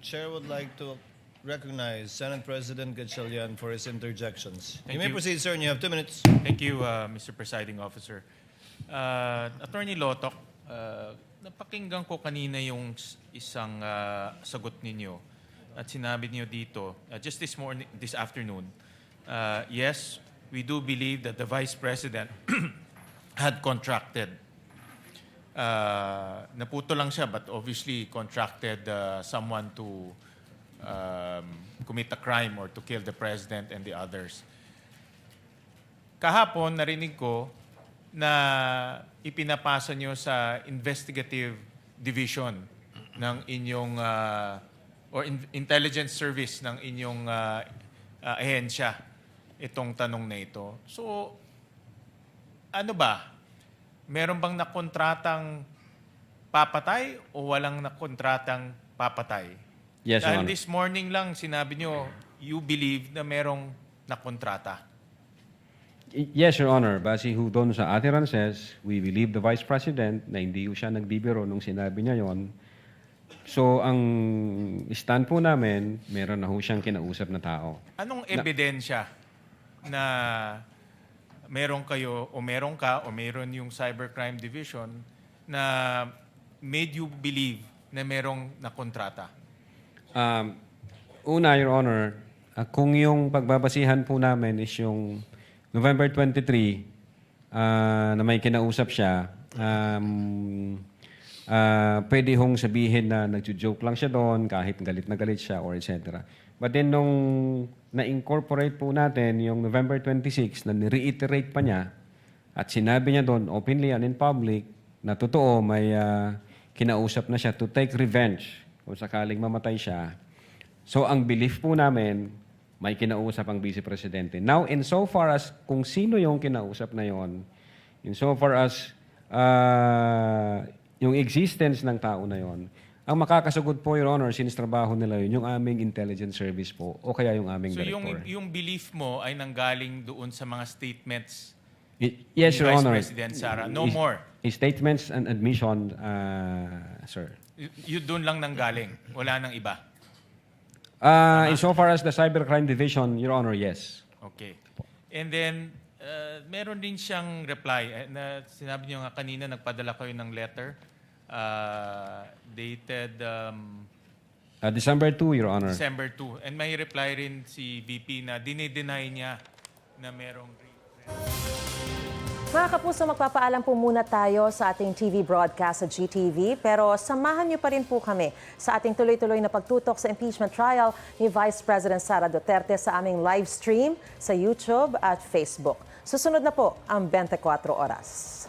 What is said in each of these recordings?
Chair would like to recognize Senate President Gatchalian for his interjections. You Thank may you. proceed, sir, and you have 2 minutes. Thank you, Mr. Presiding Officer. Attorney Lotok, napakinggan ko kanina yung isang sagot ninyo at sinabi niyo dito, just this afternoon, yes, we do believe that the Vice President had contracted. Naputo lang siya, but obviously contracted someone to commit a crime or to kill the President and the others. Kahapon, narinig ko na ipinapasa nyo sa investigative division ng inyong intelligence service ng inyong ahensya itong tanong na ito. So, ano ba? Meron bang nakontratang papatay o walang nakontratang papatay? Yes, Your Dahil Honor. this morning lang sinabi nyo, you believe na merong nakontrata. Yes, Your Honor. Base ho doon sa utterances, we believe the Vice President na hindi ho siya nagbibiro nung sinabi niya yon. So, ang stand po namin, meron na ho siyang kinausap na tao. Anong ebidensya na meron kayo o meron ka o meron yung Cybercrime Division na made you believe na merong nakontrata? Una, Your Honor, kung yung pagbabasihan po namin is yung November 23 na may kinausap siya, pwede hong sabihin na nag-joke lang siya doon kahit galit na galit siya or etc. But then nung na-incorporate po natin yung November 26 na ni-reiterate pa niya at sinabi niya doon openly and in public na totoo may kinausap na siya to take revenge kung sakaling mamatay siya. So ang belief po namin, may kinausap ang Vice Presidente. Now, in so far as kung sino yung kinausap na yon, in so far as yung existence ng tao na yon, ang makakasagot po, Your Honor, since trabaho nila yun, yung aming intelligence service po o kaya yung aming So director. yung belief mo ay nanggaling doon sa mga statements Yes, ni Your Vice Honor. President Sara. No more. Statements and admission, sir. Yun doon lang nanggaling. Wala nang iba. In so far as the Cybercrime Division, Your Honor, yes. Okay. And then, meron din siyang reply. Na sinabi niyo nga kanina, nagpadala kayo ng letter dated December 2, Your Honor. December 2. And may reply rin si VP na dinideny niya na merong... Mga kapuso, magpapaalam po muna tayo sa ating TV broadcast sa GTV, pero samahan niyo pa rin po kami sa ating tuloy-tuloy na pagtutok sa impeachment trial ni Vice President Sara Duterte sa aming live stream sa YouTube at Facebook. Susunod na po ang 24 oras.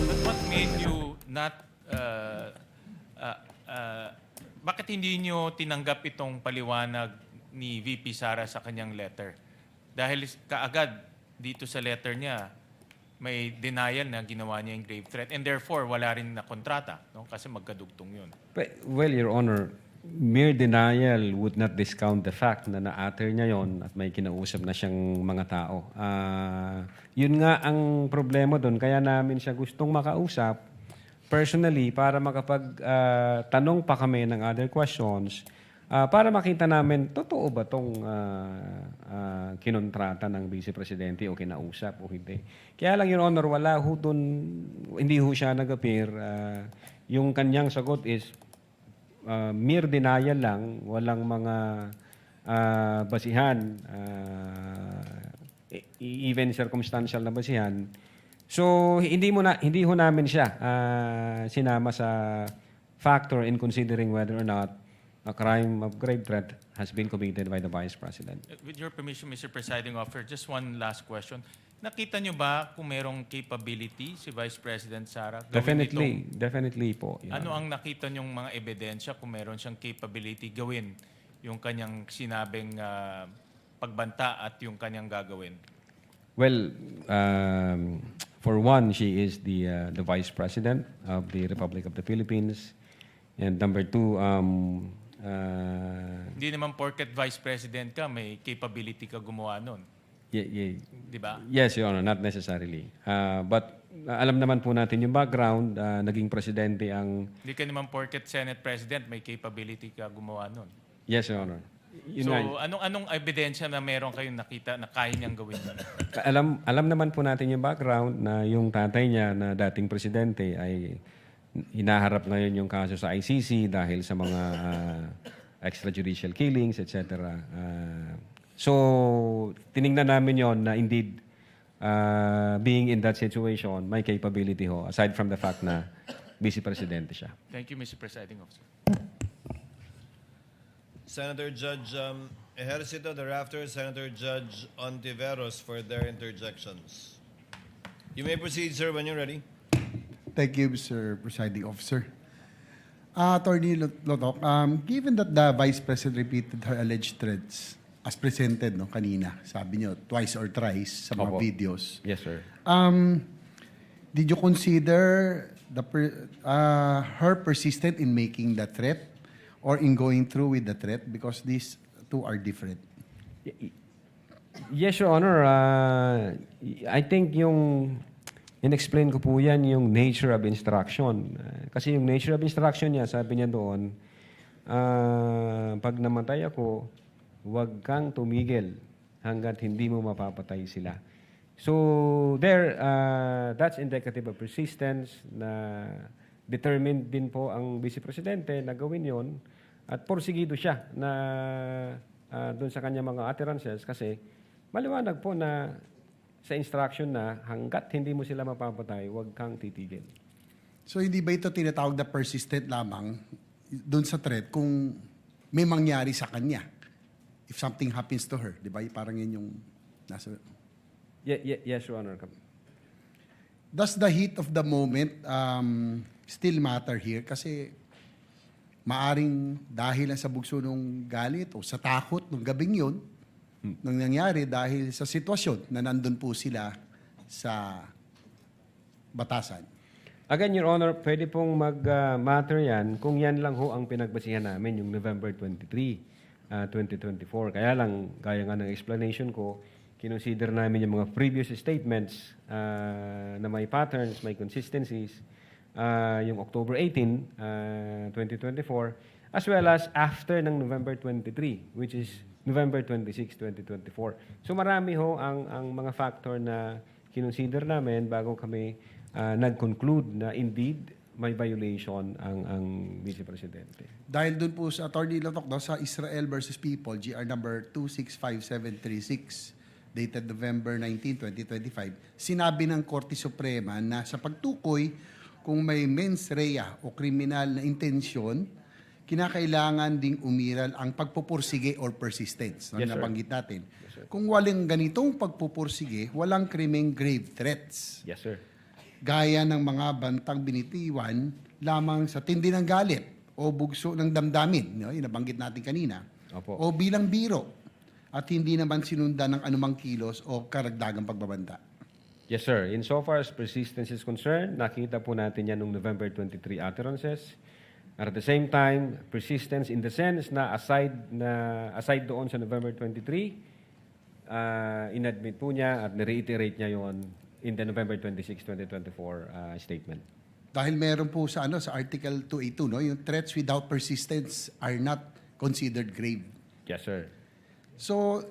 But what made you not... bakit hindi niyo tinanggap itong paliwanag ni VP Sara sa kanyang letter? Dahil kaagad dito sa letter niya, may denial na ginawa niya yung grave threat and therefore wala rin na kontrata, no? Kasi magkadugtong yun. Well, Your Honor, mere denial would not discount the fact na na-utter niya yon at may kinausap na siyang mga tao. Yun nga ang problema doon. Kaya namin siya gustong makausap personally para makapag-tanong pa kami ng other questions para makita namin, totoo ba itong kinontrata ng Vice Presidente o kinausap o hindi. Kaya lang, Your Honor, wala ho doon, hindi ho siya nag-appear. Yung kanyang sagot is mere denial lang, walang mga basihan, even circumstantial na basihan. So hindi ho namin siya sinama sa factor in considering whether or not a crime of grave threat has been committed by the Vice President. With your permission, Mr. Presiding Officer, just one last question. Nakita niyo ba kung merong capability si Vice President Sara? Definitely po. Your Ano Honor. ang nakita niyong mga ebidensya kung meron siyang capability gawin yung kanyang sinabing pagbanta at yung kanyang gagawin? Well, For one, she is the Vice President of the Republic of the Philippines. And number two, Hindi naman porket Vice President ka, may capability ka gumawa nun. Di ba? yes, Your Honor, not necessarily. But alam naman po natin yung background, naging presidente ang... Hindi ka naman porket Senate President, may capability ka gumawa nun. Yes, Your Honor. Yun nga. So, anong ebidensya na meron kayong nakita na kaya niyang gawin yun? Alam naman po natin yung background na yung tatay niya na dating presidente ay hinaharap ngayon yung kaso sa ICC dahil sa mga extrajudicial killings, etc. So, tiningnan namin yon na indeed being in that situation, may capability ho, aside from the fact na vice presidente siya. Thank you, Mr. Presiding Officer. Senator Judge Ejercito, thereafter Senator Judge Ontiveros for their interjections. You may proceed, sir, when you're ready. Thank you, Mr. Presiding Officer. Attorney Lotok, given that the Vice President repeated her alleged threats as presented no, kanina, sabi niyo, twice or thrice sa mga Opo. videos, Yes, sir. did you consider her persistent in making the threat or in going through with the threat? Because these two are different. Yes, Your Honor. I think yung in-explain ko po yan yung nature of instruction. Kasi yung nature of instruction niya, sabi niya doon, pag namatay ako, huwag kang tumigil hanggat hindi mo mapapatay sila. So there, that's indicative of persistence na determined din po ang Vice Presidente na gawin yon at porsigido siya na doon sa kanya mga utterances kasi maliwanag po na sa instruction na hanggat hindi mo sila mapapatay, huwag kang titigil. So hindi ba ito tinatawag na persistent lamang doon sa threat kung may mangyari sa kanya? If something happens to her, di ba? Parang yun yung nasa... Yes, Your Honor. Does the heat of the moment still matter here? Kasi maaring dahil lang sa bugso ng galit o sa takot ng gabing yun, nang nangyari dahil sa sitwasyon na nandun po sila sa batasan. Again, Your Honor, pwede pong mag-matter yan kung yan lang ho ang pinagbasihan namin, yung November 23, 2024. Kaya lang, gaya nga ng explanation ko, kinonsider namin yung mga previous statements na may patterns, may consistencies, yung October 18, 2024, as well as after ng November 23, which is November 26, 2024. So marami ho ang mga factor na kinonsider namin bago kami nag-conclude na indeed may violation ang Vice Presidente. Dahil dun po sa Attorney Lotok, no, sa Israel versus People, GR number 265736, dated November 19, 2025, sinabi ng Korte Suprema na sa pagtukoy kung may mens rea o kriminal na intensyon, kinakailangan ding umiral ang pagpupursige or persistence. Yes, sir. Nabanggit natin. Kung walang ganitong pagpupursige, walang krimeng grave threats. Yes, sir. Gaya ng mga bantang binitiwan lamang sa tindi ng galit o bugso ng damdamin, no? Yung nabanggit natin kanina. Opo. O bilang biro at hindi naman sinundan ng anumang kilos o karagdagang pagbabanta. Yes, sir. Insofar as persistence is concerned, nakita po natin yan noong November 23 utterances. At the same time, persistence in the sense na aside doon sa November 23, inadmit po niya at reiterate niya yon in the November 26, 2024 statement. Dahil meron po sa sa Article 282, no, yung threats without persistence are not considered grave. Yes, sir. So,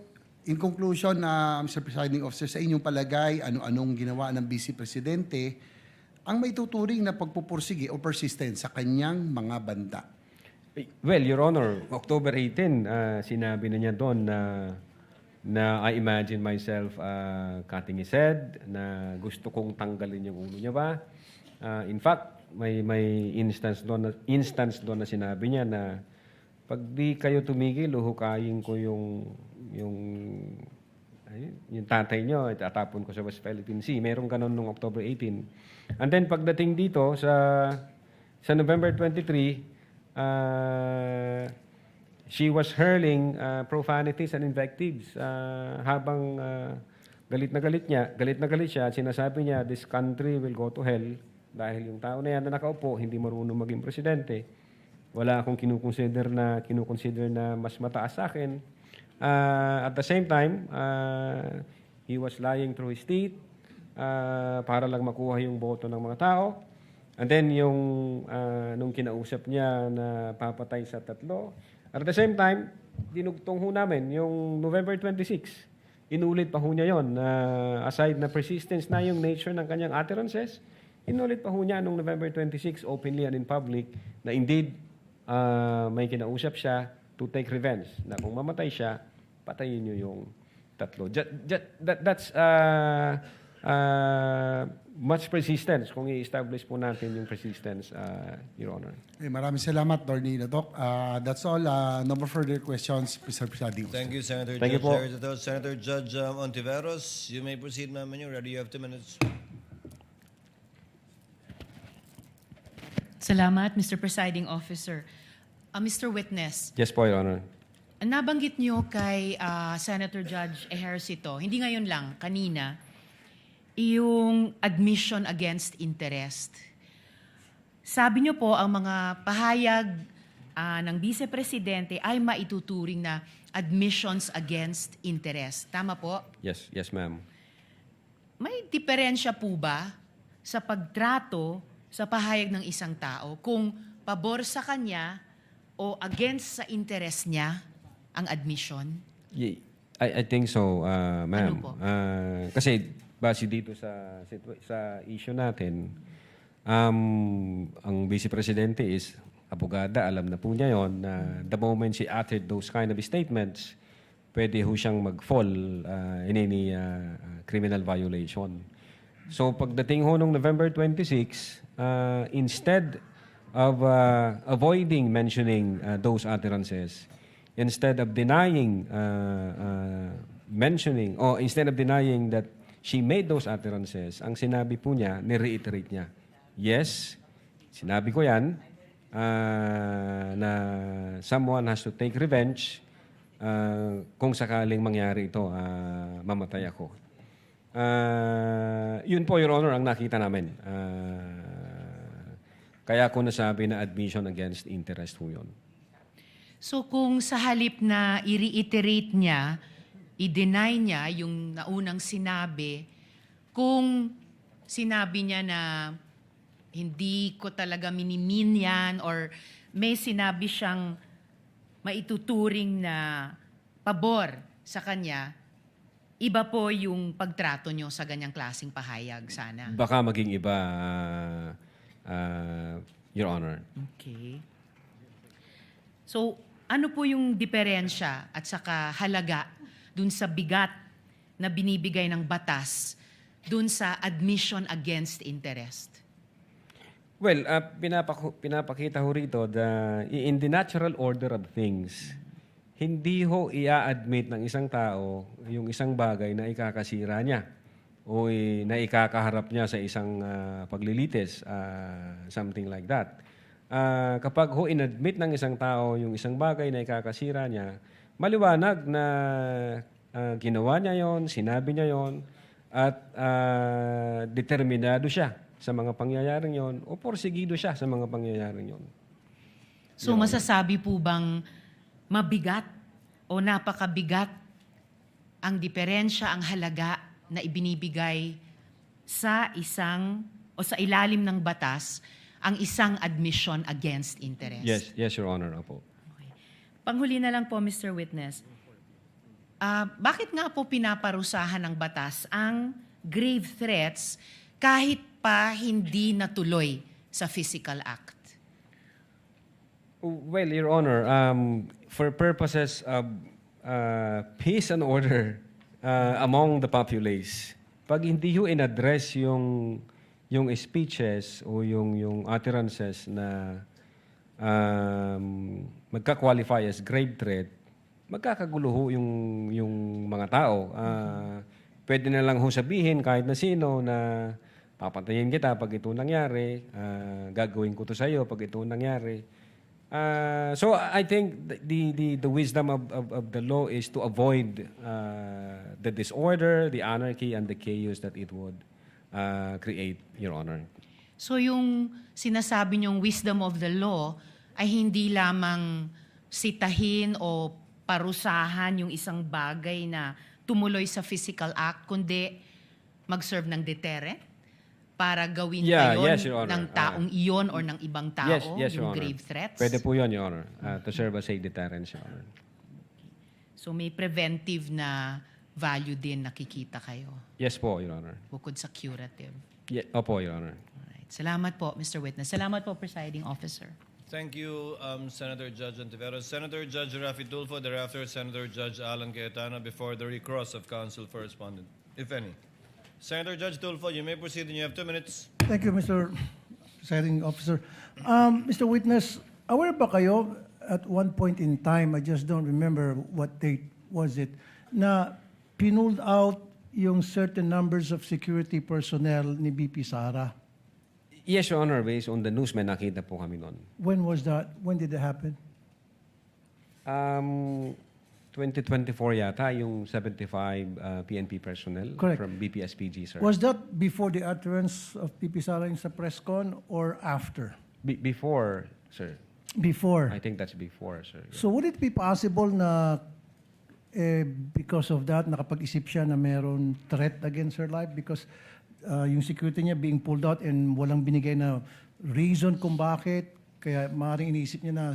in conclusion, Mr. Presiding Officer, sa inyong palagay, ano-anong ginawa ng Vice Presidente ang may tuturing na pagpupursige o persistence sa kanyang mga banta? Well, Your Honor, October 18, sinabi na niya doon na I imagine myself cutting his head, na gusto kong tanggalin yung ulo niya ba. In fact, may instance doon na sinabi niya na pag di kayo tumigil, huhukayin ko yung tatay niyo, itatapon ko sa West Philippine Sea. Merong ganun noong October 18. And then pagdating dito sa November 23, she was hurling profanities and invectives habang galit na galit siya at sinasabi niya, this country will go to hell dahil yung tao na yan na nakaupo, hindi marunong maging presidente. Wala akong kinukonsider na mas mataas sa akin. At the same time, he was lying through his teeth para lang makuha yung boto ng mga tao. And then nung kinausap niya na papatay sa 3. At the same time, dinugtong ho namin yung November 26. Inulit pa ho niya yun. Aside na persistence na yung nature ng kanyang utterances, inulit pa ho niya nung November 26 openly and in public na indeed may kinausap siya to take revenge. Na kung mamatay siya, patayin niyo yung 3. That's much persistence kung i-establish po natin yung persistence, Your Honor. Maraming salamat, Attorney Lotok. That's all. No more further questions, Mr. Presiding Officer. Thank you, Senator Thank you Judge po. Erito. Senator Judge Ontiveros, you may proceed, ma'am. When you're ready, you have 2 minutes. Salamat, Mr. Presiding Officer. Mr. Witness, Yes po, Your Honor. nabanggit niyo kay Senator Judge Ejercito, hindi ngayon lang, kanina, yung admission against interest. Sabi niyo po, ang mga pahayag ng Vice Presidente ay maituturing na admissions against interest. Tama po? Yes, ma'am. May diferensya po ba sa pagtrato sa pahayag ng isang tao kung pabor sa kanya o against sa interest niya ang admission? I think so, ma'am. Ano po? Kasi base dito sa issue natin, ang Vice Presidente is abogada, alam na po niya yon na the moment she uttered those kind of statements, pwede ho siyang mag-fall in any criminal violation. So pagdating ho nung November 26, instead of avoiding mentioning those utterances, instead of denying mentioning, or instead of denying that she made those utterances, ang sinabi po niya, ni-reiterate niya, yes, sinabi ko yan, na someone has to take revenge kung sakaling mangyari ito, mamatay ako. Yun po, Your Honor, ang nakita namin. Kaya ko nasabi na admission against interest po yun. So kung sa halip na i-reiterate niya, i-deny niya yung naunang sinabi, kung sinabi niya na hindi ko talaga minimin yan or may sinabi siyang maituturing na pabor sa kanya, iba po yung pagtrato nyo sa ganyang klaseng pahayag sana. Baka maging iba, Your Honor. Okay. So, ano po yung diferensya at saka halaga dun sa bigat na binibigay ng batas dun sa admission against interest? Well, pinapakita ho rito in the natural order of things, hindi ho i-admit ng isang tao yung isang bagay na ikakasira niya o na ikakaharap niya sa isang paglilitis, something like that. Kapag ho inadmit ng isang tao yung isang bagay na ikakasira niya, maliwanag na ginawa niya yon, sinabi niya yon, at determinado siya sa mga pangyayaring yon o porsigido siya sa mga pangyayaring yon. So, masasabi po bang mabigat o napakabigat ang diferensya, ang halaga na ibinibigay sa isang o sa ilalim ng batas ang isang admission against interest? Yes, Your Honor. Opo. Okay. Panghuli na lang po, Mr. Witness. Bakit nga po pinaparusahan ng batas ang grave threats kahit pa hindi natuloy sa physical act? Well, Your Honor, for purposes of peace and order among the populace, pag hindi ho in-address yung speeches o yung utterances na magka-qualify as grave threat, magkakagulo ho yung mga tao. Pwede na lang ho sabihin kahit na sino na papatayin kita pag ito nangyari, gagawin ko to sa iyo pag ito nangyari. So I think the wisdom of the law is to avoid the disorder, the anarchy, and the chaos that it would create, Your Honor. So yung sinasabi niyong wisdom of the law ay hindi lamang sitahin o parusahan yung isang bagay na tumuloy sa physical act, kundi mag-serve ng deterrent para gawin Yeah, ba yun yes, Your Honor. ng taong iyon or ng ibang tao, Yes, Your yung Honor. grave threats? Pwede po yun, Your Honor, to serve as a deterrence, Your Honor. So may preventive na value din nakikita kayo Yes po, Your Honor. bukod sa curative. Opo, Your Honor. Alright. Salamat po, Mr. Witness. Salamat po, Presiding Officer. Thank you, Senator Judge Ontiveros. Senator Judge Rafi Tulfo, thereafter Senator Judge Alan Cayetano before the recross of counsel for respondent, if any. Senator Judge Tulfo, you may proceed and you have 2 minutes. Thank you, Mr. Presiding Officer. Mr. Witness, aware ba kayo at one point in time, I just don't remember what date was it, na pinulled out yung certain numbers of security personnel ni BP Sara? Yes, Your Honor, based on the news, may nakita po kami noon. When was that? When did it happen? 2024 yata, yung 75 PNP personnel Correct. from BPSPG, sir. Was that before the utterance of BP Sara in sa press con or after? Before, sir. Before. I think that's before, sir. So would it be possible na because of that, nakapag-isip siya na meron threat against her life? Because yung security niya being pulled out and walang binigay na reason kung bakit. Kaya maaaring iniisip niya na,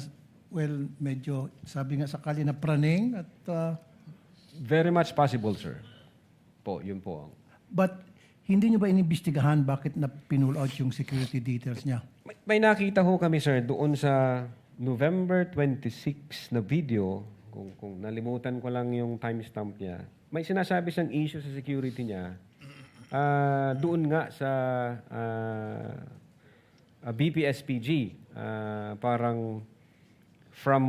well, medyo sabi nga sakali na praning. At, Very much possible, sir. Po, yun po. but hindi niyo ba inimbestigahan bakit na pinull out yung security details niya? May nakita ho kami, sir, doon sa November 26 na video, kung nalimutan ko lang yung timestamp niya, may sinasabi siyang issue sa security niya, doon nga sa BPSPG, parang from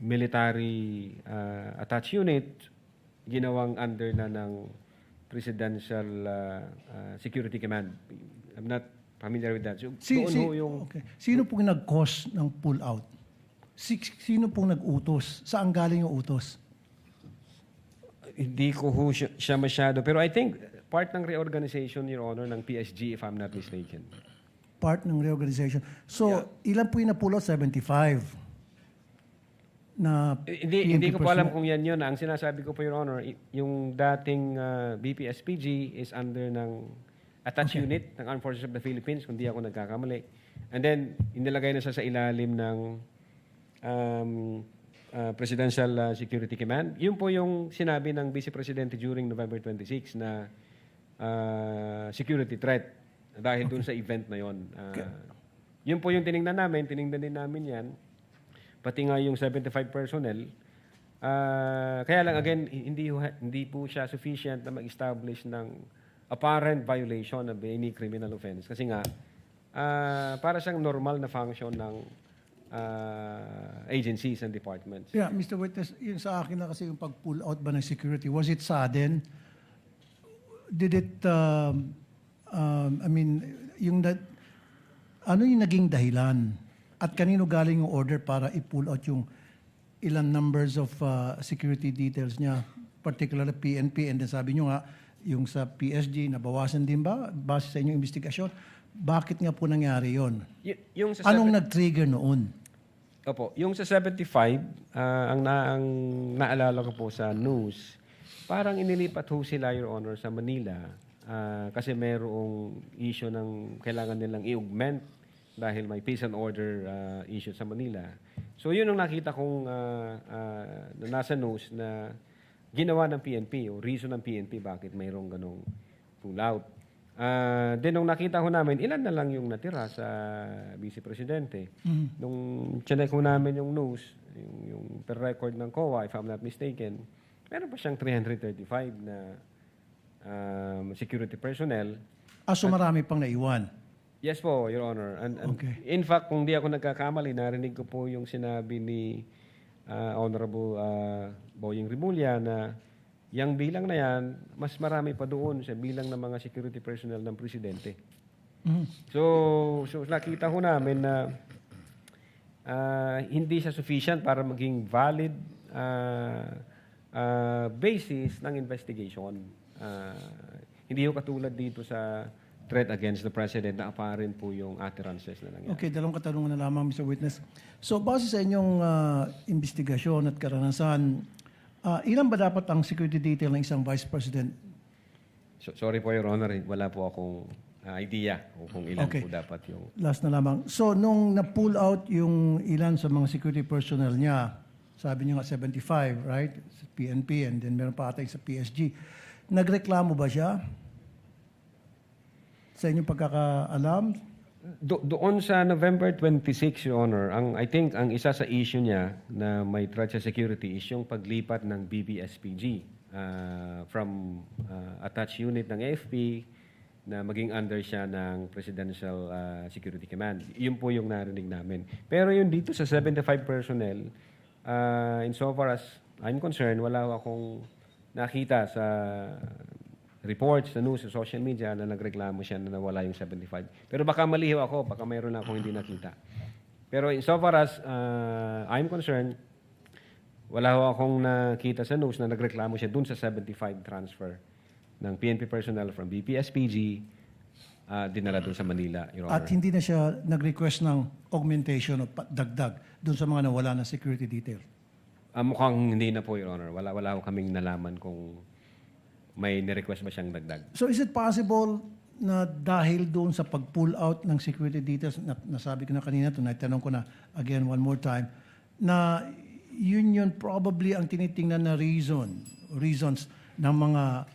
military attached unit, ginawang under na ng Presidential Security Command. I'm not familiar with that. So, doon ho yung... Okay. Sino pong nag-cause ng pull out? Sino pong nag-utos? Saan galing yung utos? Hindi ko ho siya masyado. Pero I think part ng reorganization, Your Honor, ng PSG, if I'm not mistaken. Part ng reorganization. So, ilan po yung na-pull out? 75. Na Hindi ko PNP po alam personnel. kung yan yun. Ang sinasabi ko po, Your Honor, yung dating BPSPG is under ng attached unit ng Armed Forces of the Philippines, kung di ako nagkakamali. And then, inilagay na siya sa ilalim ng Presidential Security Command. Yun po yung sinabi ng Vice Presidente during November 26 na security threat dahil dun sa event na yun. Yun po yung tiningnan din namin yan. Pati nga yung 75 personnel. Kaya lang, again, hindi po siya sufficient na mag-establish ng apparent violation of any criminal offense. Kasi nga, para siyang normal na function ng agencies and departments. Yeah, Mr. Witness, yun sa akin na kasi yung pag-pull out ba ng security, was it sudden? Did it, I mean, ano yung naging dahilan? At kanino galing yung order para i-pull out yung ilang numbers of security details niya, particularly PNP, and then sabi nyo nga, yung sa PSG, nabawasan din ba? Base sa inyong investigasyon, bakit nga po nangyari yon? Yung sa Anong nag-trigger noon? Opo, yung sa 75, ang naalala ko po sa news, parang inilipat ho sila, Your Honor, sa Manila kasi mayroong issue ng kailangan nilang i-augment dahil may peace and order issue sa Manila. So yun ang nakita kong na nasa news na ginawa ng PNP o reason ng PNP bakit mayroong ganong pull-out. Then nung nakita ko namin, ilan na lang yung natira sa Vice Presidente. Nung chinek ko namin yung news, yung per record ng COA, if I'm not mistaken, meron pa siyang 335 na security personnel. So marami pang naiwan. Yes po, Your Honor. And Okay. in fact, kung di ako nagkakamali, narinig ko po yung sinabi ni Honorable Boying Rimulya na yung bilang na yan, mas marami pa doon sa bilang ng mga security personnel ng Presidente. So nakita ko namin na hindi siya sufficient para maging valid basis ng investigation. Hindi yung katulad dito sa threat against the President na apparent po yung utterances na nangyari. Okay, dalawang katanungan na lamang, Mr. Witness. So, base sa inyong investigasyon at karanasan, ilan ba dapat ang security detail ng isang Vice President? Sorry po, Your Honor, wala po akong idea kung ilan Okay. po dapat yung... Last na lamang. So, nung na-pull out yung ilan sa mga security personnel niya, sabi niyo nga 75, right? Sa PNP and then meron pa ata yung sa PSG. Nagreklamo ba siya? Sa inyong pagkakaalam? Doon sa November 26, Your Honor, I think ang isa sa issue niya na may threat sa security is yung paglipat ng BBSPG from attached unit ng AFP na maging under siya ng Presidential Security Command. Yun po yung narinig namin. Pero yun dito sa 75 personnel, insofar as I'm concerned, wala akong nakita sa reports, sa news, sa social media na nagreklamo siya na nawala yung 75. Pero baka maliho ako, baka mayroon akong hindi nakita. Pero insofar as I'm concerned, wala akong nakita sa news na nagreklamo siya dun sa 75 transfer ng PNP personnel from BPSPG dinala dun sa Manila, Your Honor. At hindi na siya nag-request ng augmentation o dagdag dun sa mga nawala na security detail? Mukhang hindi na po, Your Honor. Wala ko kaming nalaman kung may ni-request ba siyang dagdag. So is it possible na dahil doon sa pag-pull out ng security details, nasabi ko na kanina, tanong ko na again one more time, na yun probably ang tinitingnan na reasons ng mga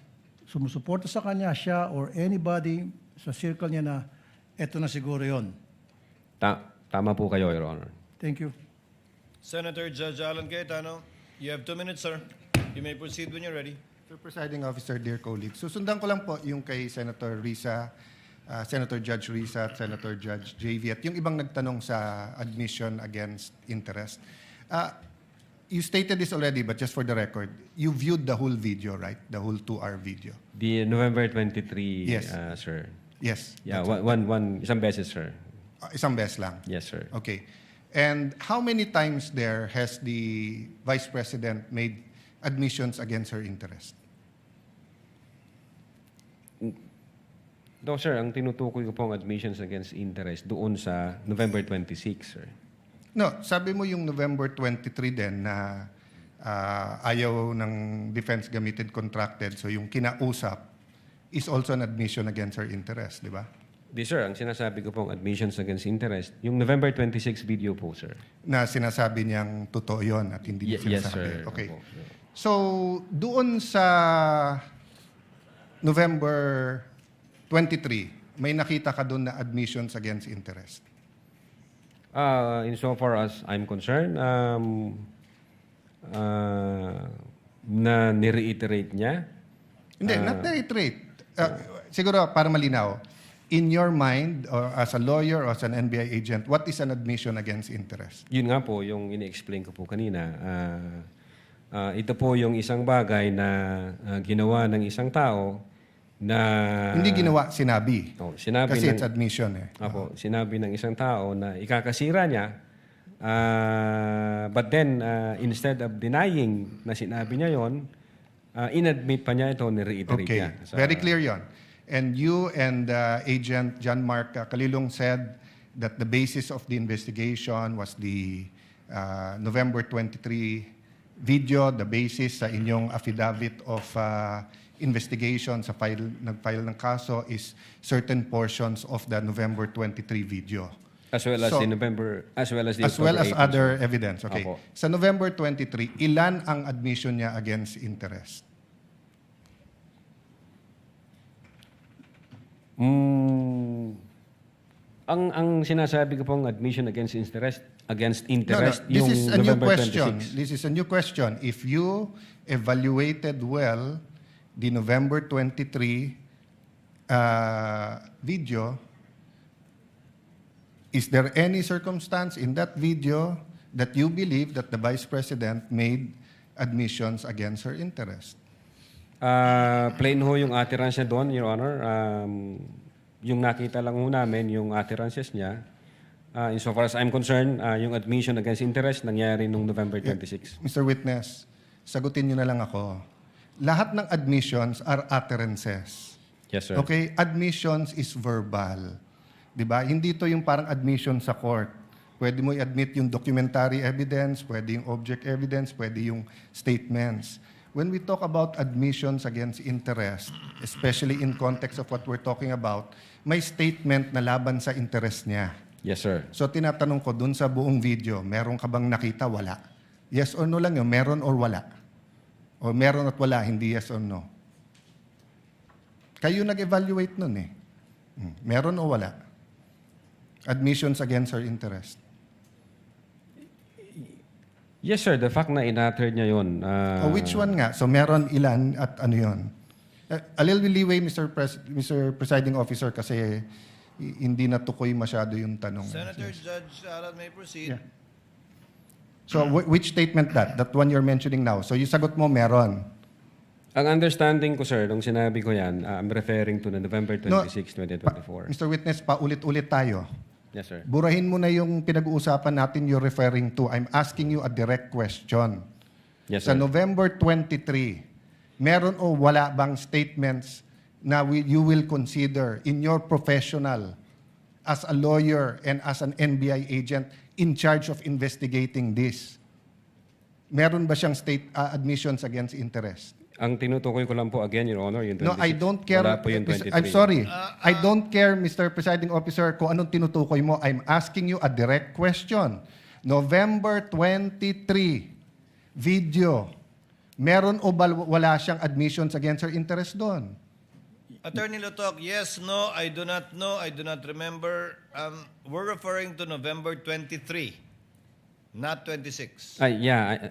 sumusuporta sa kanya, siya or anybody sa circle niya na eto na siguro yon. Tama po kayo, Your Honor. Thank you. Senator Judge Alan Cayetano, you have 2 minutes, sir. You may proceed when you're ready. Mr. Presiding Officer, dear colleagues, susundan ko lang po yung kay Senator Risa, Senator Judge Risa at Senator Judge JV at yung ibang nagtanong sa admission against interest. You stated this already, but just for the record, you viewed the whole video, right? The whole 2-hour video. The November 23, Yes. Sir. Yes. Yeah, that's isang beses, sir. isang beses lang. Yes, sir. Okay. And how many times there has the Vice President made admissions against her interest? No, sir, ang tinutukoy ko pong admissions against interest doon sa November 26, sir. No, sabi mo yung November 23 din na ayaw ng defense gamitin contracted, so yung kinausap is also an admission against her interest, di ba? Di, sir, ang sinasabi ko pong admissions against interest, yung November 26 video po, sir. Na sinasabi niyang totoo yon at hindi niya Yes, sinasabi. sir. Okay. Opo. So, doon sa November 23, may nakita ka doon na admissions against interest? Insofar as I'm concerned, na nireiterate niya. Hindi, not reiterate. Siguro, para malinaw, in your mind, or as a lawyer or as an NBI agent, what is an admission against interest? Yun nga po, yung ini-explain ko po kanina. Ito po yung isang bagay na ginawa ng isang tao na... Hindi ginawa, sinabi. Sinabi Kasi ng, it's admission eh. Apo, sinabi ng isang tao na ikakasira niya, but then instead of denying na sinabi niya yon, inadmit pa niya ito, ni-reiterate Okay, niya. very clear yon. And you and Agent John Mark Kalilong said that the basis of the investigation was the November 23 video, the basis sa inyong affidavit of investigation sa nag-file ng kaso is certain portions of the November 23 video. As well as So, the November, as well as the As well October as 18, other sir. evidence. Okay. Apo. Sa November 23, ilan ang admission niya against interest? Ang sinasabi ko pong admission against interest This yung is a new November question. 26. This is a new question. If you evaluated well the November 23 video, is there any circumstance in that video that you believe that the Vice President made admissions against her interest? Plain ho yung utterance niya doon, Your Honor. Yung nakita lang ho namin, yung utterances niya, insofar as I'm concerned, yung admission against interest nangyari nung November 26. Mr. Witness, sagutin niyo na lang ako. Lahat ng admissions are utterances. Yes, sir. Okay? Admissions is verbal. 'Di ba? Hindi ito yung parang admission sa court. Pwede mo i-admit yung documentary evidence, pwede yung object evidence, pwede yung statements. When we talk about admissions against interest, especially in context of what we're talking about, may statement na laban sa interest niya. Yes, sir. So tinatanong ko dun sa buong video, meron ka bang nakita? Wala. Yes or no lang yun, meron or wala. O meron at wala, hindi yes or no. Kayo nag-evaluate nun eh. Meron o wala? Admissions against her interest. Yes, sir. The fact na in-utter niya yun. O which one nga? So meron ilan at ano yun? A little leeway, Mr. Presiding Officer, kasi hindi natukoy masyado yung tanong. Senator Judge Alan may proceed. Yeah. So which statement that? That one you're mentioning now. So yung sagot mo, meron. Ang understanding ko, sir, nung sinabi ko yan, I'm referring to the November 26, 2024. Mr. Witness, paulit-ulit tayo. Yes, sir. Burahin mo na yung pinag-uusapan natin you're referring to. I'm asking you a direct question. Yes, Sa sir. November 23, meron o wala bang statements na you will consider in your professional as a lawyer and as an NBI agent in charge of investigating this? Meron ba siyang admissions against interest? Ang tinutukoy ko lang po again, Your Honor, yung 26. No, I don't care. Wala po yung 23. I'm sorry. I don't care, Mr. Presiding Officer, kung anong tinutukoy mo. I'm asking you a direct question. November 23, video. Meron o wala siyang admissions against her interest doon? Attorney Lotok, yes, no, I do not know, I do not remember. We're referring to November 23, not 26. Yeah,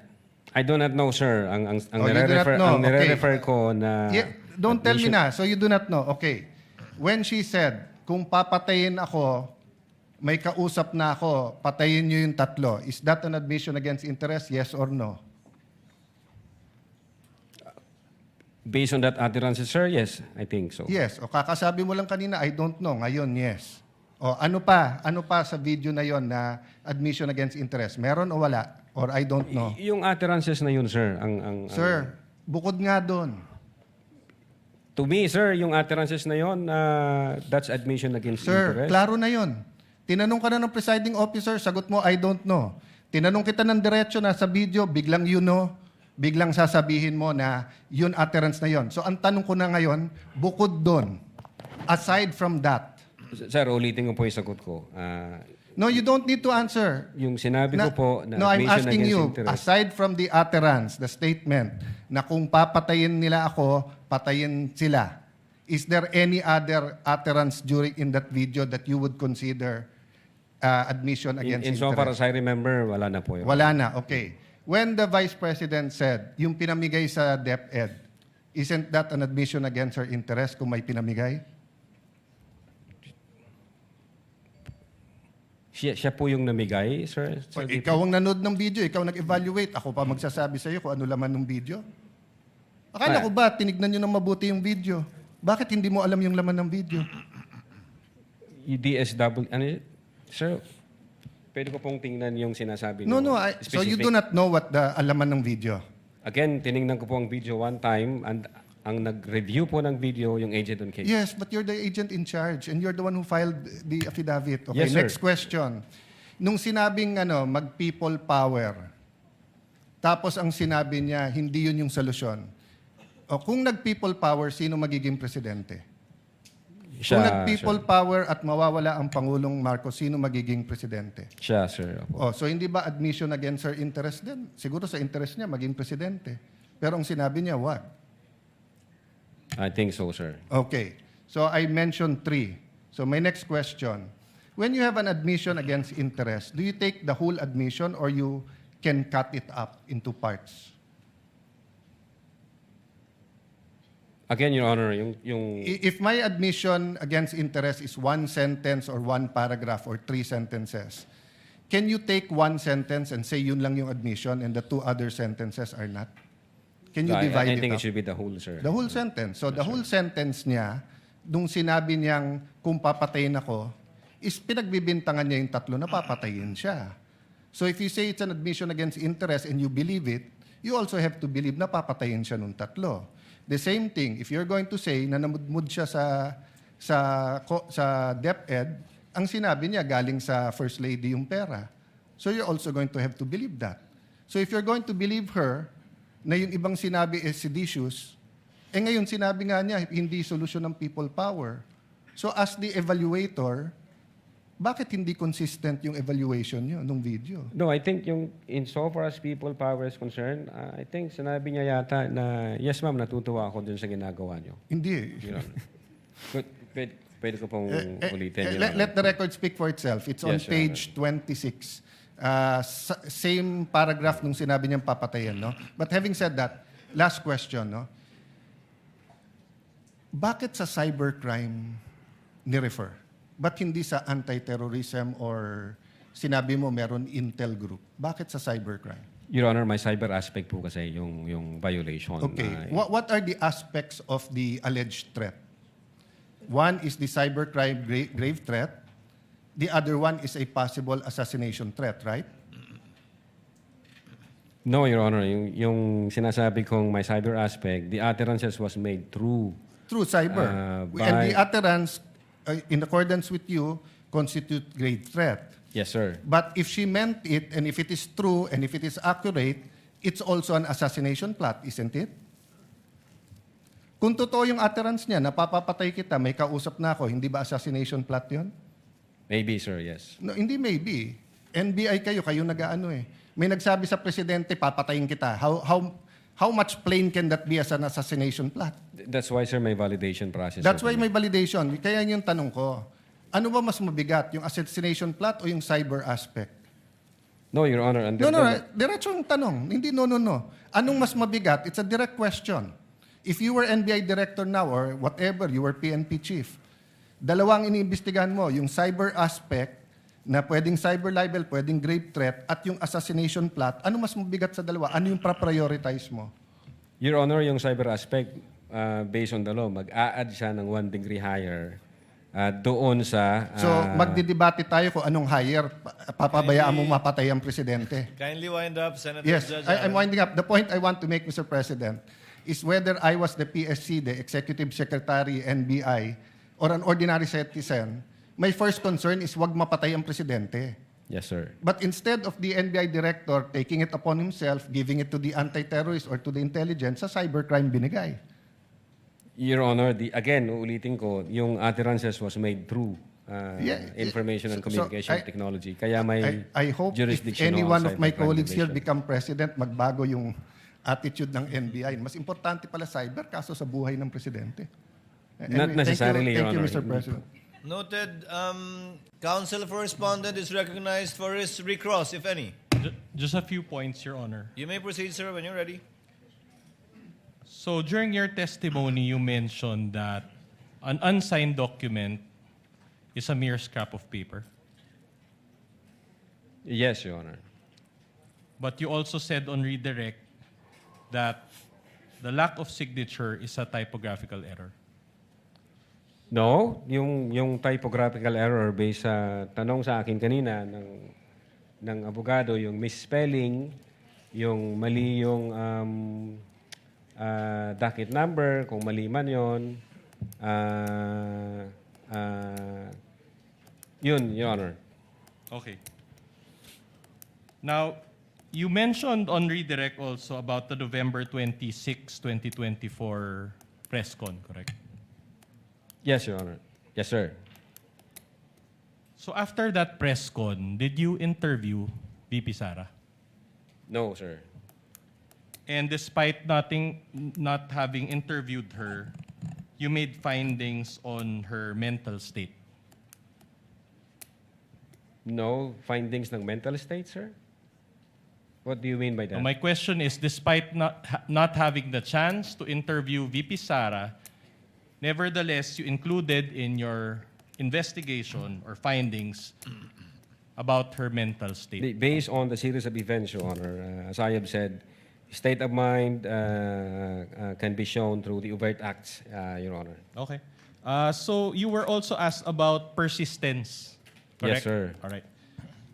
I do not know, sir. Ang Oh, you do not know. nire-refer ko na... Yeah, don't tell me na. So you do not know. Okay. When she said, kung papatayin ako, may kausap na ako, patayin niyo yung tatlo. Is that an admission against interest? Yes or no? Based on that utterance, sir, yes, I think so. Yes. O kakasabi mo lang kanina, I don't know. Ngayon, yes. O ano pa? Ano pa sa video na yon na admission against interest? Meron o wala? Or I don't know? Yung utterances na yun, sir, Sir, bukod nga doon. to me, sir, yung utterances na yun, that's admission against Sir, interest. klaro na yon. Tinanong ka na ng presiding officer, sagot mo, I don't know. Tinanong kita ng diretso na sa video, biglang you know, biglang sasabihin mo na yun utterance na yon. So ang tanong ko na ngayon, bukod doon, aside from that, Sir, ulitin ko po yung sagot ko. no, you don't need to answer. Yung sinabi ko po na no, I'm admission asking against you, interest. aside from the utterance, the statement, na kung papatayin nila ako, patayin sila, is there any other utterance during in that video that you would consider admission against In so far interest? as I remember, wala na po yun. Wala na, okay. When the Vice President said, yung pinamigay sa DepEd, isn't that an admission against her interest kung may pinamigay? Siya po yung namigay, sir? O, ikaw ang nanood ng video, ikaw nag-evaluate. Ako pa magsasabi sa iyo kung ano laman ng video. Akala ko ba, tinignan nyo ng mabuti yung video. Bakit hindi mo alam yung laman ng video? Yung DSW, ano yun? Sir, pwede ko pong tingnan yung sinasabi No, niyo. no. So you do not know what the alaman ng video? Again, tiningnan ko po ang video one time and ang nag-review po ng video yung agent on case. Yes, but you're the agent in charge and you're the one who filed the affidavit. Okay, Yes, sir. next question. Nung sinabing mag-people power, tapos ang sinabi niya, hindi yun yung solusyon. O kung nag-people power, sino magiging presidente? Kung nag-people power at mawawala ang Pangulong Marcos, sino magiging presidente? Siya, sir. Opo. Oh, so hindi ba admission against her interest din? Siguro sa interest niya, maging presidente. Pero ang sinabi niya, what? I think so, sir. Okay. So I mentioned 3. So my next question. When you have an admission against interest, do you take the whole admission or you can cut it up into parts? Again, Your Honor, yung If my admission against interest is 1 sentence or 1 paragraph or 3 sentences, can you take 1 sentence and say yun lang yung admission and the 2 other sentences are not? Can you divide I it think up? it should be the whole, sir. The whole sentence. So the whole sentence niya, nung sinabi niyang kung papatayin ako, is pinagbibintangan niya yung tatlo na papatayin siya. So if you say it's an admission against interest and you believe it, you also have to believe na papatayin siya nung tatlo. The same thing, if you're going to say na namudmud siya sa DepEd, ang sinabi niya galing sa First Lady yung pera. So you're also going to have to believe that. So if you're going to believe her na yung ibang sinabi is seditious, ngayon sinabi nga niya hindi solusyon ng people power. So as the evaluator, bakit hindi consistent yung evaluation niyo nung video? No, I think yung insofar as people power is concerned, I think sinabi niya yata na, yes ma'am, natutuwa ako dun sa ginagawa niyo. Hindi. Your Honor. Pwede ko pong ulitin. Your Honor. Let the record speak for itself. It's on Yes, Your page 26. Same paragraph nung sinabi niyang papatayin, no? But having said that, last question, no? Bakit sa cybercrime ni-refer? Ba't hindi sa anti-terrorism or sinabi mo meron intel group? Bakit sa cybercrime? Your Honor, my cyber aspect po kasi yung violation. Okay. What are the aspects of the alleged threat? One is the cybercrime grave threat. The other one is a possible assassination threat, right? No, Your Honor. Yung sinasabi kong my cyber aspect, the utterances was made through Through cyber. And by- the utterance, in accordance with you, constitute grave threat. Yes, sir. But if she meant it, and if it is true, and if it is accurate, it's also an assassination plot, isn't it? Kung totoo yung utterance niya, napapapatay kita, may kausap na ako, hindi ba assassination plot yun? Maybe, sir, yes. No, hindi maybe. NBI kayo nag-aano eh. May nagsabi sa presidente, papatayin kita. How much plain can that be as an assassination plot? That's why, sir, may validation process. That's sir. why may validation. Kaya yung tanong ko, ano ba mas mabigat, yung assassination plot o yung cyber aspect? No, Your Honor. No, diretso yung tanong. Hindi no. Anong mas mabigat? It's a direct question. If you were NBI director now or whatever, you were PNP chief, dalawang iniimbestigahan mo, yung cyber aspect na pwedeng cyber libel, pwedeng grave threat, at yung assassination plot, ano mas mabigat sa dalawa? Ano yung prioritize mo? Your Honor, yung cyber aspect, based on the law, mag-a-add siya ng 1 degree higher doon sa... So, magdidebate tayo kung anong higher, papabayaan mong mapatay ang presidente. Kindly wind up, Senator Yes, Judge I'm Allen. winding up. The point I want to make, Mr. President, is whether I was the PSC, the Executive Secretary, NBI, or an ordinary citizen, my first concern is wag mapatay ang presidente. Yes, sir. But instead of the NBI director taking it upon himself, giving it to the anti-terrorist or to the intelligence, sa cybercrime binigay. Your Honor, again, uulitin ko, yung utterances was made through information and So, communication technology. Kaya may I hope if jurisdiction any on one of my cybercrime colleagues here division. become president, magbago yung attitude ng NBI. Mas importante pala cyber kaso sa buhay ng presidente. Not necessarily, Thank you, Your Mr. Honor. President. Noted. Counsel for respondent is recognized for his recross, if any. Just a few points, Your Honor. You may proceed, sir, when you're ready. So during your testimony, you mentioned that an unsigned document is a mere scrap of paper. Yes, Your Honor. But you also said on redirect that the lack of signature is a typographical error. No, yung typographical error based sa tanong sa akin kanina ng abogado, yung misspelling, yung mali yung docket number, kung mali man yun, yun, Your Honor. Okay. Now, you mentioned on redirect also about the November 26, 2024 press con, correct? Yes, Your Honor. Yes, sir. So after that press con, did you interview VP Sara? No, sir. And despite not having interviewed her, you made findings on her mental state. No findings ng mental state, sir? What do you mean by that? My question is, despite not having the chance to interview VP Sara, nevertheless, you included in your investigation or findings about her mental state. Based on the series of events, Your Honor, as I have said, state of mind can be shown through the overt acts, Your Honor. Okay. So you were also asked about persistence correct? Yes, sir. All right.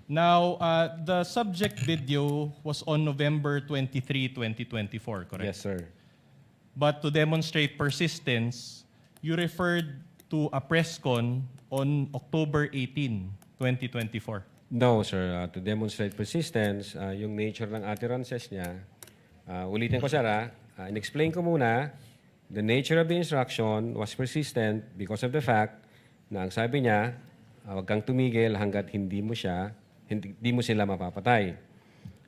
Now, the subject video was on November 23, 2024, correct? Yes, sir. But to demonstrate persistence, you referred to a press con on October 18, 2024. No, sir. To demonstrate persistence, yung nature ng utterances niya, ulitin ko, sir, in-explain ko muna, the nature of the instruction was persistent because of the fact na ang sabi niya, huwag kang tumigil hanggat hindi mo sila mapapatay.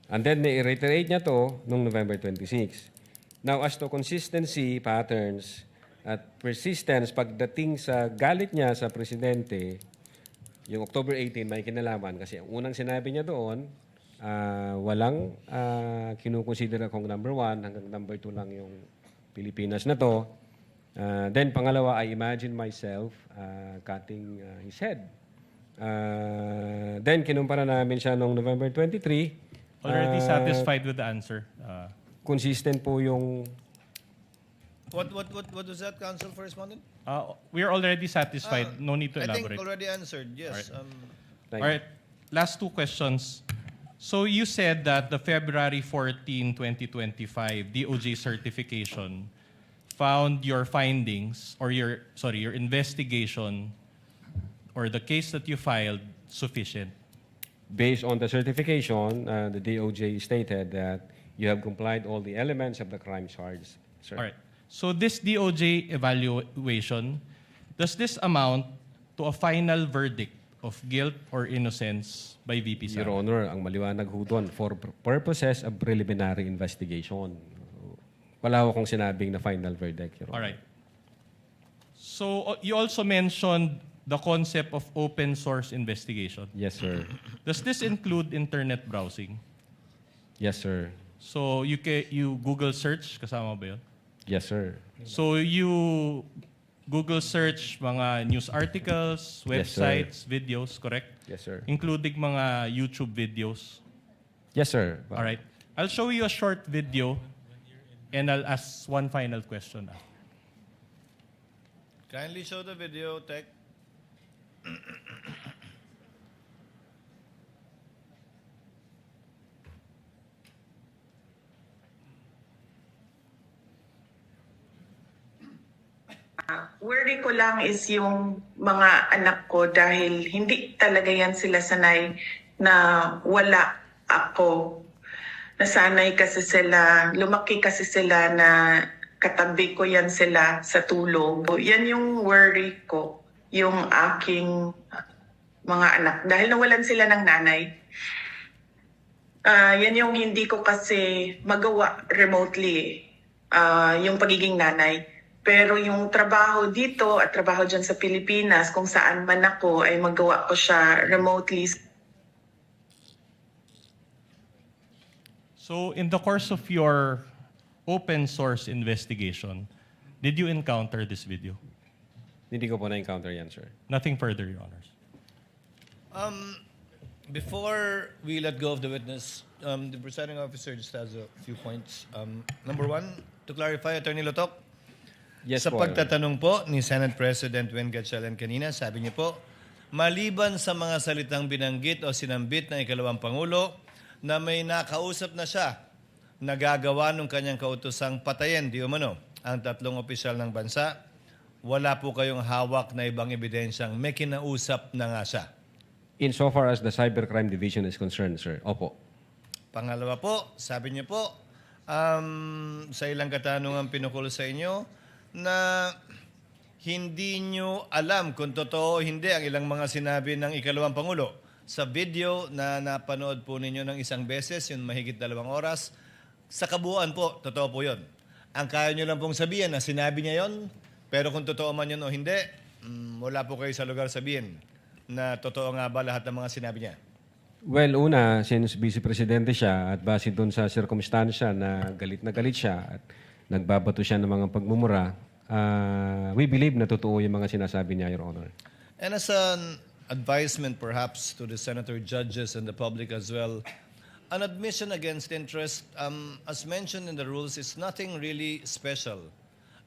And then, na-reiterate niya to noong November 26. Now, as to consistency, patterns, at persistence, pagdating sa galit niya sa presidente, yung October 18, may kinalaman kasi ang unang sinabi niya doon, walang kinukonsider akong number 1, hanggang number 2 lang yung Pilipinas na to. Then, pangalawa, I imagine myself cutting his head. Then, kinumpara namin siya noong November 23. Already satisfied with the answer. Consistent po yung... What was that, Council for Respondent? We are already satisfied. No need to I think elaborate. already answered, yes. Thank All right. Last two questions. So you said that the February 14, 2025 DOJ certification found your findings or your investigation or the case that you filed sufficient. Based on the certification, the DOJ stated that you have complied all the elements of the crime charged, sir. All right. So this DOJ evaluation, does this amount to a final verdict of guilt or innocence by VP Sara? Your Honor, ang maliwanag ho doon, for purposes of preliminary investigation. Wala akong sinabing na final verdict, Your Honor. All right. So you also mentioned the concept of open source investigation. Yes, sir. Does this include internet browsing? Yes, sir. So you Google search, kasama ba yun? Yes, sir. So you Google search mga news articles, Yes, sir. websites, videos, correct? Yes, sir. Including mga YouTube videos. Yes, sir. All right. I'll show you a short video and I'll ask one final question. Kindly show the video, Tech. Worry ko lang is yung mga anak ko dahil hindi talaga yan sila sanay na wala ako. Nasanay kasi sila, lumaki kasi sila na katabi ko yan sila sa tulog. Yan yung worry ko, yung aking mga anak. Dahil nawalan sila ng nanay. Yan yung hindi ko kasi magawa remotely, yung pagiging nanay. Pero yung trabaho dito at trabaho dyan sa Pilipinas, kung saan man ako, ay magawa ko siya remotely. So in the course of your open source investigation, did you encounter this video? Hindi ko po na-encounter yan, sir. Nothing further, Your Honors. Before we let go of the witness, the presiding officer just has a few points. Number one, to clarify, Attorney Lotok, Yes sa po, Your Honor. pagtatanong po ni Senate President Wen Gatchalian kanina, sabi niyo po, maliban sa mga salitang binanggit o sinambit ng ikalawang Pangulo na may nakausap na siya na gagawa ng kanyang kautosang patayin, di umano, ang tatlong opisyal ng bansa, wala po kayong hawak na ibang ebidensyang may kinausap na nga siya. Insofar as the Cybercrime Division is concerned, sir, opo. Pangalawa po, sabi niyo po, sa ilang katanungan pinukul sa inyo, na hindi nyo alam kung totoo o hindi ang ilang mga sinabi ng ikalawang Pangulo. Sa video na napanood po ninyo ng isang beses, yung mahigit 2 oras, sa kabuuan po, totoo po yun. Ang kaya nyo lang pong sabihin na sinabi niya yon, pero kung totoo man yun o hindi, wala po kayo sa lugar sabihin na totoo nga ba lahat ng mga sinabi niya. Well, una, since Vice Presidente siya at base doon sa circumstansya na galit siya at nagbabato siya ng mga pagmumura, we believe na totoo yung mga sinasabi niya, Your Honor. And as an advisement perhaps to the senator judges and the public as well, an admission against interest, as mentioned in the rules, is nothing really special.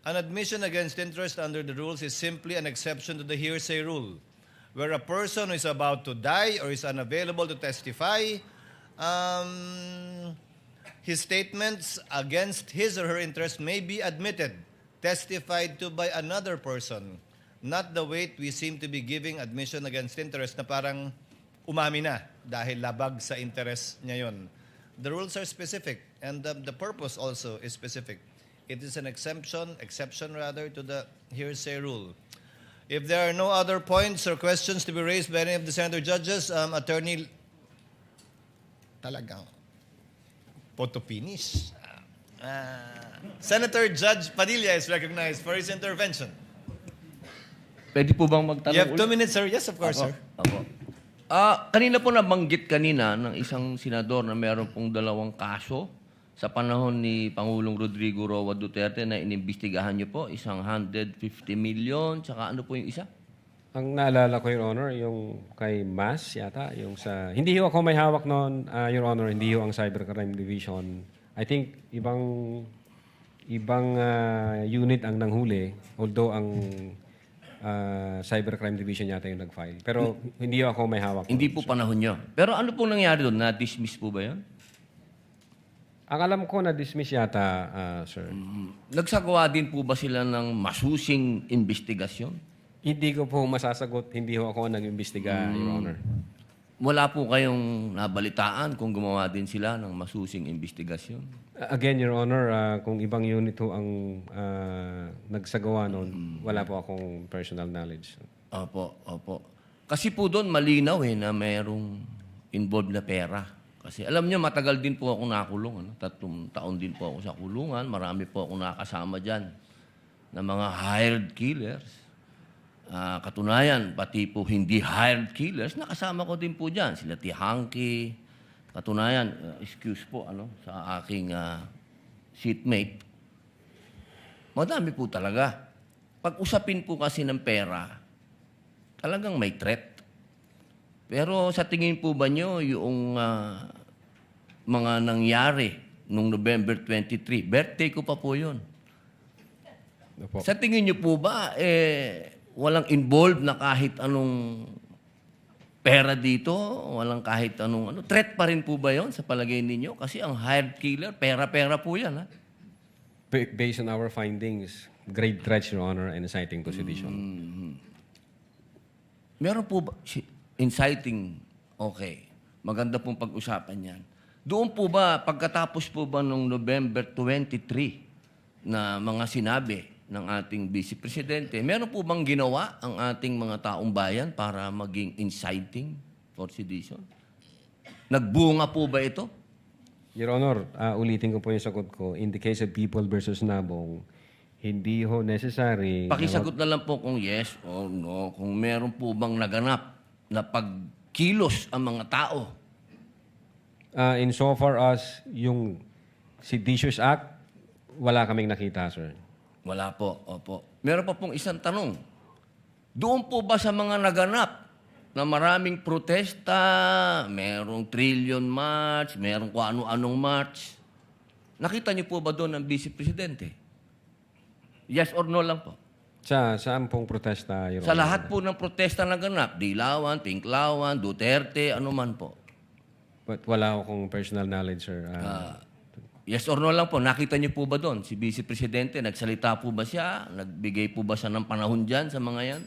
An admission against interest under the rules is simply an exception to the hearsay rule. where a person who is about to die or is unavailable to testify, his statements against his or her interest may be admitted, testified to by another person. Not the weight we seem to be giving admission against interest na parang umami na dahil labag sa interest niya yun. The rules are specific and the purpose also is specific. It is an exception to the hearsay rule. If there are no other points or questions to be raised by any of the senator judges, Attorney talagang photo finish. Senator Judge Padilla is recognized for his intervention. Pwede po bang magtanong You have 2 ulit? minutes, sir. Yes, of course, sir. Apo. Kanina po nabanggit kanina ng isang senador na meron pong 2 kaso sa panahon ni Pangulong Rodrigo Roa Duterte na inimbestigahan niyo po, isang 150 million, tsaka ano po yung isa? Ang naalala ko, Your Honor, yung kay Mas yata, yung sa... Hindi ho ako may hawak noon, Your Honor, hindi ho ang Cybercrime Division. I think ibang unit ang nanghuli, although ang Cybercrime Division yata yung nag-file. Pero hindi ho ako may hawak. Hindi po panahon niyo. Pero ano po nangyari doon? Na-dismiss po ba yun? Ang alam ko na-dismiss yata, sir. Nagsagawa din po ba sila ng masusing investigasyon? Hindi ko po masasagot, hindi ho ako nag-imbestiga, Your Honor. Wala po kayong nabalitaan kung gumawa din sila ng masusing investigasyon? Again, Your Honor, kung ibang unit ho ang nagsagawa noon, wala po akong personal knowledge. Opo, opo. Kasi po doon malinaw na mayroong involved na pera. Kasi alam niyo, matagal din po ako nakulong. 3 taon din po ako sa kulungan. Marami po ako nakasama dyan na mga hired killers. Katunayan, pati po hindi hired killers, nakasama ko din po dyan. Sila Tihangki. Katunayan, excuse po sa aking seatmate. Madami po talaga. Pag usapin po kasi ng pera, talagang may threat. Pero sa tingin po ba nyo yung mga nangyari nung November 23, birthday ko pa po yun. Opo. Sa tingin nyo po ba, walang involved na kahit anong pera dito, walang kahit anong threat pa rin po ba yon sa palagay ninyo? Kasi ang hired killer, pera-pera po yan. Based on our findings, grave threats, Your Honor, and inciting to sedition. Meron po ba, inciting, okay. Maganda pong pag-usapan yan. Doon po ba, pagkatapos po ba nung November 23 na mga sinabi ng ating Vice Presidente, meron po bang ginawa ang ating mga taong bayan para maging inciting for sedition? Nagbunga po ba ito? Your Honor, ulitin ko po yung sagot ko. In the case of People versus Nabong, hindi ho necessary... Pakisagot na lang po kung yes or no, kung meron po bang naganap na pagkilos ang mga tao. Insofar as yung Seditious Act, wala kaming nakita, sir. Wala po, opo. Meron pa pong isang tanong. Doon po ba sa mga naganap na maraming protesta, merong Trillion March, merong kung ano-anong march, nakita niyo po ba doon ang Vice Presidente? Yes or no lang po? Saan pong protesta, Your Sa Honor? lahat po ng protesta na ganap, Dilawan, Pinklawan, Duterte, ano man po. But wala akong personal knowledge, sir. Yes or no lang po, nakita niyo po ba doon? Si Vice Presidente, nagsalita po ba siya? Nagbigay po ba siya ng panahon dyan sa mga yan?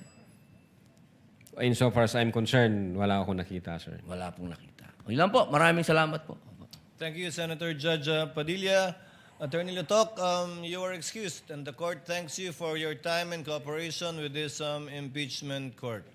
Insofar as I'm concerned, wala akong nakita, sir. Wala pong nakita. Okay lang po, maraming salamat po. Thank you, Senator Judge Padilla. Attorney Lutok, you are excused, and the court thanks you for your time and cooperation with this impeachment court.